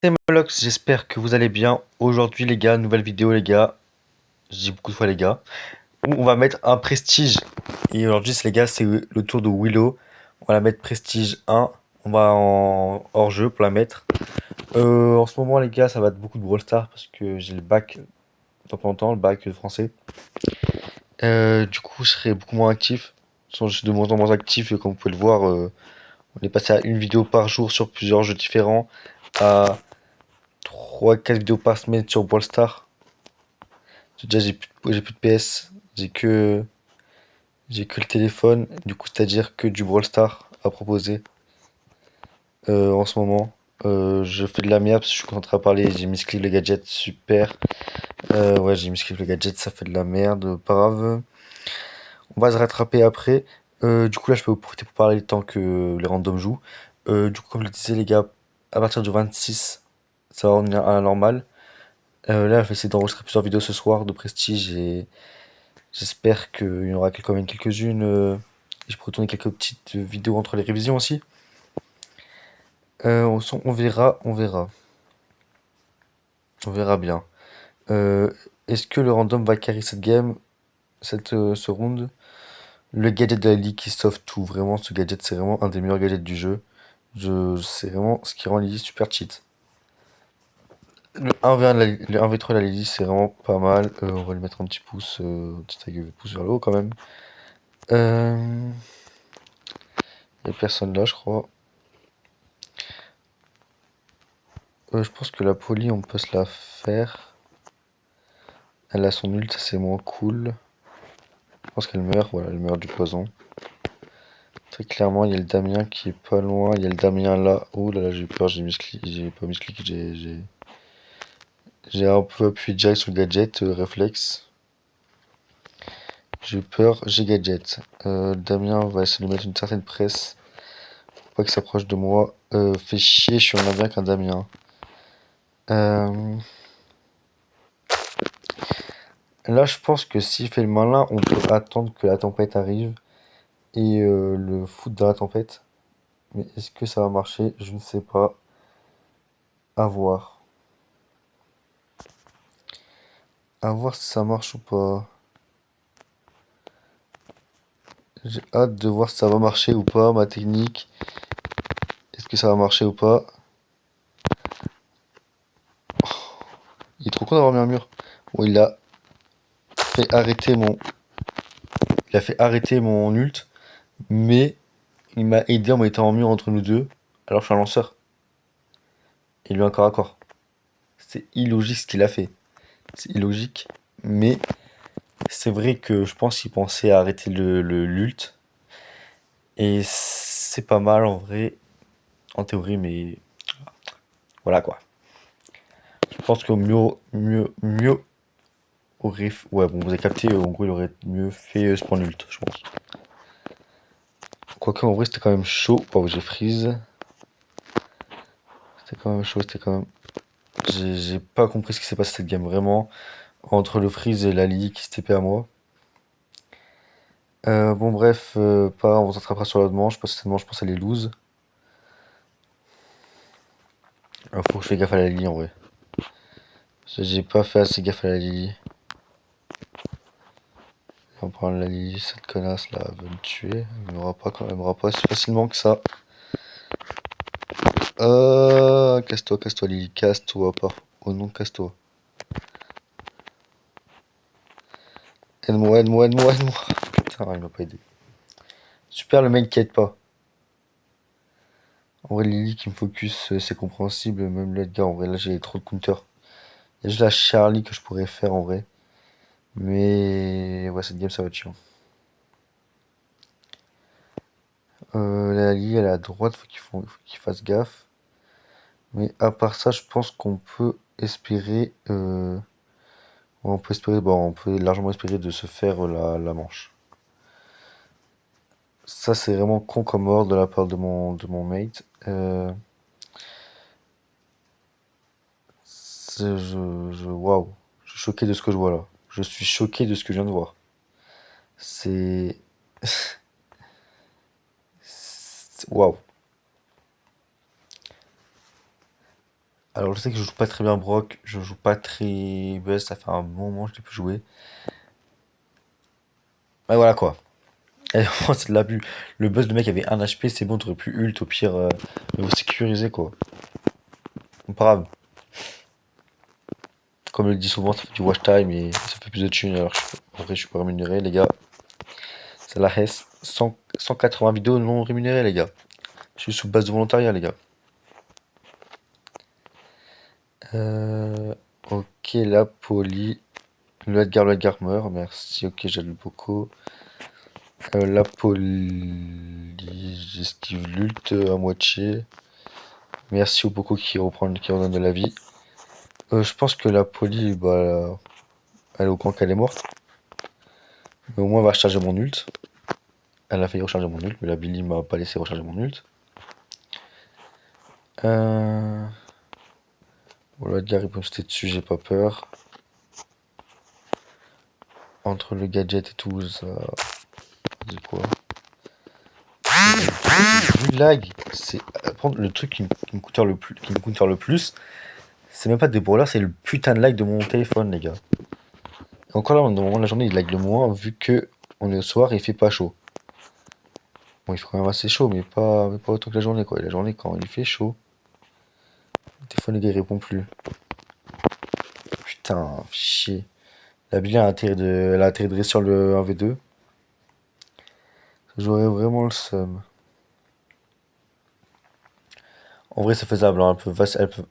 C'est Molox, j'espère que vous allez bien. Aujourd'hui les gars, nouvelle vidéo les gars. Je dis beaucoup de fois les gars. Où on va mettre un prestige. Et aujourd'hui les gars, c'est le tour de Willow. On va la mettre prestige 1. On va en hors jeu pour la mettre. En ce moment les gars, ça va être beaucoup de Brawl Stars parce que j'ai le bac dans pas longtemps, le bac de français. Du coup, je serai beaucoup moins actif. Je suis de moins en moins actif et comme vous pouvez le voir, on est passé à une vidéo par jour sur plusieurs jeux différents, à 3-4 vidéos par semaine sur Brawl Stars. Déjà, j'ai plus de PS, j'ai que le téléphone, du coup, c'est-à-dire que du Brawl Stars à proposer en ce moment. Je fais de la merde parce que je suis concentré à parler. J'ai mis Cliff le gadget, super. Ouais, j'ai mis Cliff le gadget, ça fait de la merde, pas grave. On va se rattraper après. Du coup, là, je peux vous profiter pour parler le temps que les randoms jouent. Du coup, comme je le disais, les gars, à partir du 26, ça va revenir à la normale. Là, je vais essayer d'enregistrer plusieurs vidéos ce soir de prestige et j'espère qu'il y en aura quand même quelques-unes. Je pourrais tourner quelques petites vidéos entre les révisions aussi. On verra, on verra. On verra bien. Euh, Est-ce que le random va carry cette game, ce round? Le gadget de la Lily qui sauve tout. Vraiment, ce gadget, c'est vraiment un des meilleurs gadgets du jeu. C'est vraiment ce qui rend Lily super cheat. Le 1v1 le 1v3 de la Lily, c'est vraiment pas mal. On va lui mettre un petit pouce, petit pouce vers le haut quand même. Euh... Y a personne là, je crois. Je pense que la poly, on peut se la faire. Elle a son ult, ça c'est moins cool. Je pense qu'elle meurt, voilà, elle meurt du poison. Très clairement, il y a le Damien qui est pas loin. Il y a le Damien là. Oh là là, j'ai eu peur, j'ai pas musclé, j'ai un peu appuyé direct sur le gadget, réflexe. J'ai eu peur, j'ai gadget. Damien va essayer de lui mettre une certaine presse. Faut pas qu'il s'approche de moi. Fait chier, je suis en bien qu'un Damien. Euh, Là, je pense que s'il fait le malin, on peut attendre que la tempête arrive et le foutre dans la tempête. Mais est-ce que ça va marcher? Je ne sais pas. À voir. À voir si ça marche ou pas. J'ai hâte de voir si ça va marcher ou pas, ma technique. Est-ce que ça va marcher ou pas? Il est trop con d'avoir mis un mur. Bon, fait arrêter mon... il a fait arrêter mon ult, mais il m'a aidé en mettant un mur entre nous deux, alors que je suis un lanceur. Et lui un corps à corps. C'est illogique ce qu'il a fait. C'est illogique, mais c'est vrai que je pense qu'il pensait à arrêter l'ult. Et c'est pas mal en vrai, en théorie, mais voilà quoi. Je pense qu'au mieux aurait. Ouais, bon, vous avez capté, en gros, il aurait mieux fait se prendre l'ult, je pense. Quoique, en vrai, c'était quand même chaud. Oh, j'ai freeze. C'était quand même chaud, c'était quand même. J'ai pas compris ce qui s'est passé cette game, vraiment. Entre le freeze et la Lily qui se TP à moi. Bon, bref, pas grave, on se rattrapera sur l'autre manche, parce que cette manche, je pense, elle est lose. Alors, faut que je fasse gaffe à la Lily en vrai. J'ai pas fait assez gaffe à la Lily. On prend la Lily, cette connasse là, elle veut me tuer. Elle m'aura pas si facilement que ça. Casse-toi, Lily, casse-toi, pas. Oh non, casse-toi. Aide-moi, aide-moi, aide-moi, aide-moi. Putain, il m'a pas aidé. Super, le mec qui aide pas. En vrai, Lily qui me focus, c'est compréhensible. Même l'Edgar, en vrai, là, j'ai trop de counter. Il y a juste la Charlie que je pourrais faire en vrai. Mais ouais, cette game, ça va être chiant. La Lily, elle est à droite, faut qu'il fasse gaffe. Mais à part ça, je pense qu'on peut espérer. Bon, on peut largement espérer de se faire la manche. Ça, c'est vraiment con comme ordre de la part de mon mate. Waouh. Je suis choqué de ce que je vois là. Je suis choqué de ce que je viens de voir. C'est. Waouh. Alors je sais que je joue pas très bien Brock, je joue pas très Buzz, ça fait un bon moment que je l'ai plus joué. Ouais voilà quoi. Et vraiment, c'est de l'abus. Le Buzz, le mec avait 1 HP, c'est bon, t'aurais pu ult au pire, le sécuriser quoi. Pas grave. Comme je le dis souvent, ça fait du watch time et ça fait plus de thunes. Alors en vrai, je suis pas rémunéré les gars. C'est la Hess. 180 vidéos non rémunérées les gars. Je suis sous base de volontariat les gars. Ok, la poli. Le Edgar meurt, merci. Ok, j'aime beaucoup. La poli. J'esquive l'ult à moitié. Merci au beaucoup qui redonne de la vie. Je pense que la poli, bah, elle est au camp qu'elle est morte. Mais au moins, elle va recharger mon ult. Elle a failli recharger mon ult, mais la Billy m'a pas laissé recharger mon ult. Bon, le Edgar il peut me jeter dessus, j'ai pas peur. Entre le gadget et tout, ça. C'est quoi? Du lag, c'est prendre le truc qui me coûte le plus, c'est même pas des brawlers, c'est le putain de lag de mon téléphone, les gars. Et encore là, dans le moment de la journée, il lag le moins, vu que on est au soir et il fait pas chaud. Bon, il fait quand même assez chaud, mais pas autant que la journée, quoi. Et la journée, quand il fait chaud, le téléphone, les gars, il répond plus. Putain, chier. La Billy elle a atterri sur le 1v2. J'aurais vraiment le seum. En vrai, c'est faisable, hein.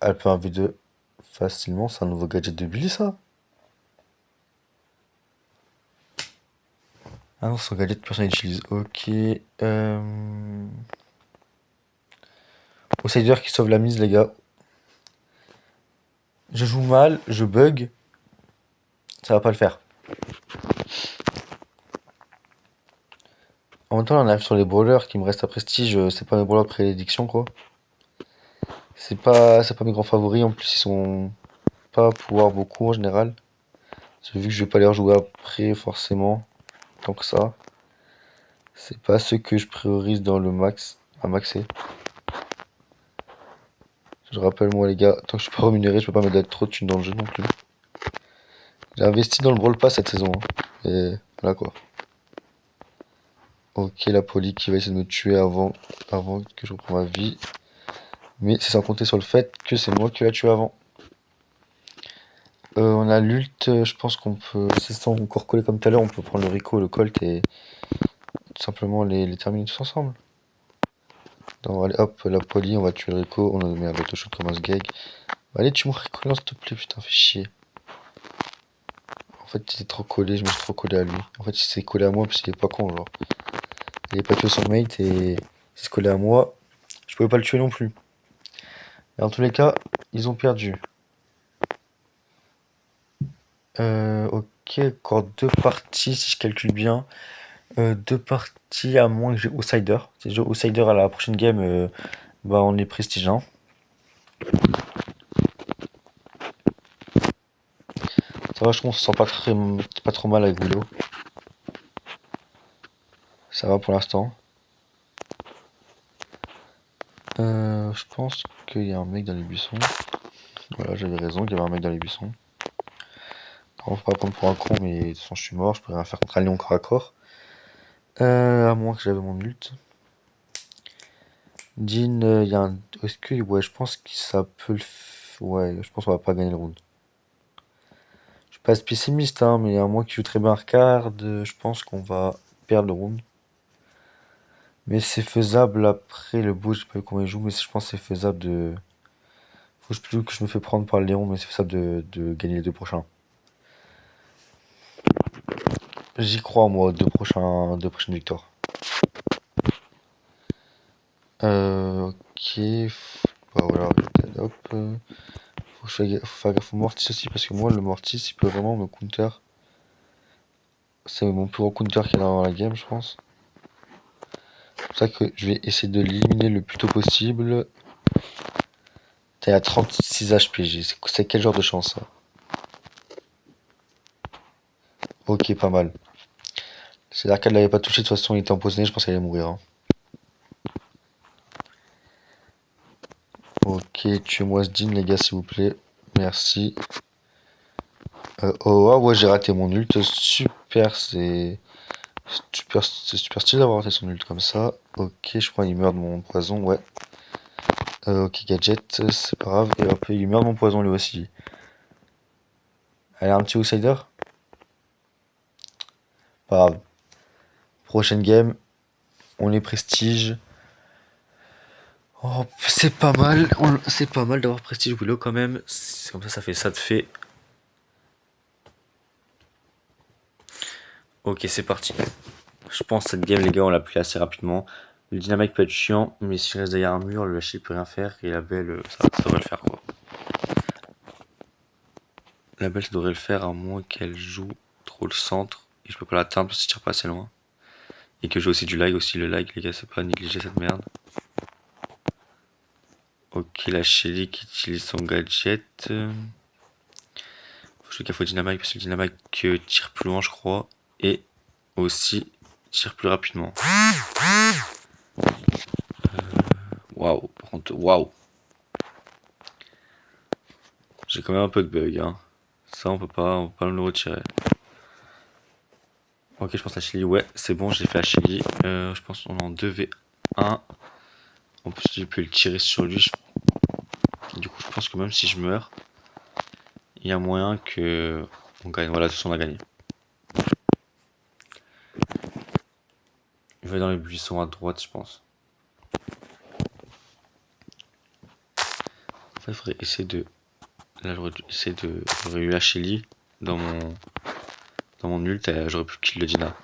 Elle peut 1v2 facilement. C'est un nouveau gadget de Billy, ça. Ah non, son gadget, personne n'utilise. Ok. Outsider qui sauve la mise, les gars. Je joue mal, je bug. Ça va pas le faire. En même temps, là, on arrive sur les brawlers qui me restent à prestige. C'est pas mes brawlers de prédilection, quoi. C'est pas mes grands favoris. En plus, ils sont pas à pouvoir beaucoup en général. Vu que je vais pas les rejouer après, forcément. Tant que ça. C'est pas ceux que je priorise dans le max. À maxer. Je rappelle, moi, les gars, tant que je suis pas rémunéré, je peux pas mettre trop de thunes dans le jeu non plus. J'ai investi dans le Brawl Pass cette saison, hein. Et voilà quoi. Ok, la poli qui va essayer de me tuer avant que je reprenne ma vie. Mais c'est sans compter sur le fait que c'est moi qui l'a tué avant. On a l'ult, je pense qu'on peut, c'est sans encore coller comme tout à l'heure, on peut prendre le Rico, le Colt et tout simplement les terminer tous ensemble. Donc allez hop, la poli, on va tuer le Rico, on a mis un bateau shoot comme un sgeg. Allez, tue mon Rico là s'il te plaît, putain, fais chier. En fait, il était trop collé, je me suis trop collé à lui. En fait, il s'est collé à moi parce qu'il est pas con, genre. Il est pas tué son mate et il s'est collé à moi. Je pouvais pas le tuer non plus. Et en tous les cas, ils ont perdu. Ok, encore 2 parties si je calcule bien. 2 parties à moins que j'ai Outsider. Si j'ai Outsider à la prochaine game, bah on est prestigiant. Ça va, je pense qu'on se sent pas trop mal avec Willow. Ça va pour l'instant. Je pense qu'il y a un mec dans les buissons. Voilà, j'avais raison, il y avait un mec dans les buissons. On va pas prendre pour un con, mais de toute façon je suis mort, je peux rien faire contre un lion corps à corps. À moins que j'avais mon ult. Jean, il y a un. Est-ce que. Ouais, je pense que ça peut Ouais, je pense qu'on va pas gagner le round. Je suis pas pessimiste, hein, mais à moins qu'il joue très bien Arcade, je pense qu'on va perdre le round. Mais c'est faisable après le bout, je sais pas comment il joue, mais je pense que c'est faisable de. Faut que je me fais prendre par le Léon, mais c'est faisable de gagner les 2 prochains. J'y crois, moi, 2 prochaines victoires. Ok. Bah voilà, hop. Faut faire gaffe au Mortis aussi, parce que moi, le Mortis, il peut vraiment me counter. C'est mon plus gros counter qu'il y a dans la game, je pense. C'est pour ça que je vais essayer de l'éliminer le plus tôt possible. T'es à 36 HPG. C'est quel genre de chance, ça? Ok, pas mal. Si l'arcade l'avait pas touché, de toute façon, il était empoisonné, je pense qu'elle allait mourir, hein. Ok, tuez-moi ce jean, les gars, s'il vous plaît. Merci. Oh, ah ouais, j'ai raté mon ult. Super, c'est super stylé d'avoir raté son ult comme ça. Ok, je crois qu'il meurt de mon poison, ouais. Ok, gadget, c'est pas grave. Et hop, il meurt de mon poison lui aussi. Allez, un petit outsider. Pas grave. Prochaine game, on est prestige. Oh, c'est pas mal. C'est pas mal d'avoir prestige Willow quand même. C'est comme ça fait ça de fait. Ok, c'est parti. Je pense que cette game, les gars, on l'a pris assez rapidement. Le dynamique peut être chiant, mais s'il reste derrière un mur, le lâcher peut rien faire. Et la belle, ça devrait le faire quoi. La belle, ça devrait le faire à moins qu'elle joue trop le centre. Et je peux pas l'atteindre parce que je tire pas assez loin. Et que j'ai aussi du lag aussi. Le lag, les gars, c'est pas négliger cette merde. Ok, la Shelly qui utilise son gadget. Faut jouer gaffe au dynamique parce que le dynamique tire plus loin, je crois. Et aussi tire plus rapidement. Waouh, par contre, waouh. J'ai quand même un peu de bug, hein. Ça, on peut pas me le retirer. Ok, je pense à Chili. Ouais, c'est bon, j'ai fait à Chili. Je pense qu'on est en 2v1. En plus, j'ai pu le tirer sur lui. Du coup, je pense que même si je meurs, il y a moyen que on gagne. Voilà, de toute façon, on a gagné. Il va dans les buissons à droite, je pense. En fait, il faudrait essayer de. Là, j'aurais dû essayer de. J'aurais eu Chili dans mon ult, et j'aurais pu kill le Dina.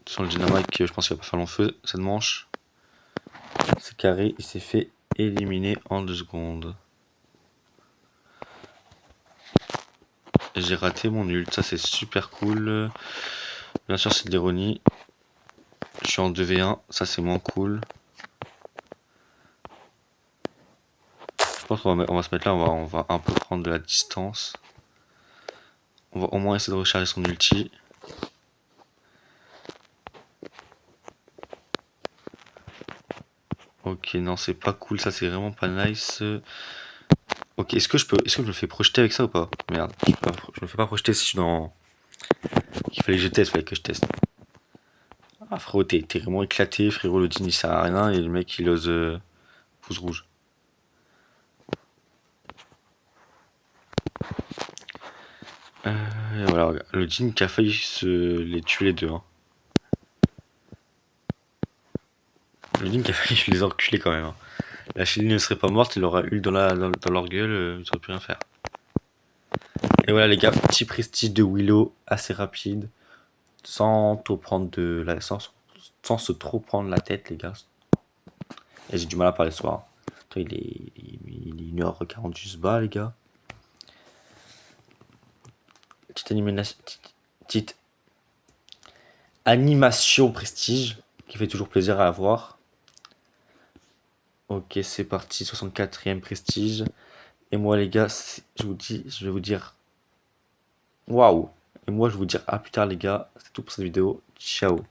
Sur le Dynamite, je pense qu'il va pas faire long feu cette manche. C'est carré, il s'est fait éliminer en 2 secondes. J'ai raté mon ult, ça c'est super cool. Bien sûr, c'est de l'ironie. Je suis en 2v1, ça c'est moins cool. Je pense qu'on va se mettre là, on va un peu prendre de la distance. On va au moins essayer de recharger son ulti. Ok, non, c'est pas cool, ça c'est vraiment pas nice. Ok, est-ce que je me fais projeter avec ça ou pas? Merde, je me fais pas projeter si je suis dans. Il fallait que je teste, il fallait que je teste. Ah frérot, t'es vraiment éclaté, frérot, le jean il sert à rien et le mec il ose pouce rouge. Et voilà, regarde, le jean qui a failli se les tuer les deux. Hein. Le jean qui a failli les enculer quand même. Hein. La Chili ne serait pas morte, il aura eu dans leur gueule, ils auraient pu rien faire. Et voilà les gars, petit prestige de Willow, assez rapide, sans trop prendre sans se trop prendre la tête les gars. Et j'ai du mal à parler ce soir. Attends, il est 1h40 juste bas les gars. Petite animation prestige qui fait toujours plaisir à avoir. Ok, c'est parti, 64e prestige. Et moi les gars, je vais vous dire waouh. Et moi je vais vous dire à plus tard les gars, c'est tout pour cette vidéo. Ciao.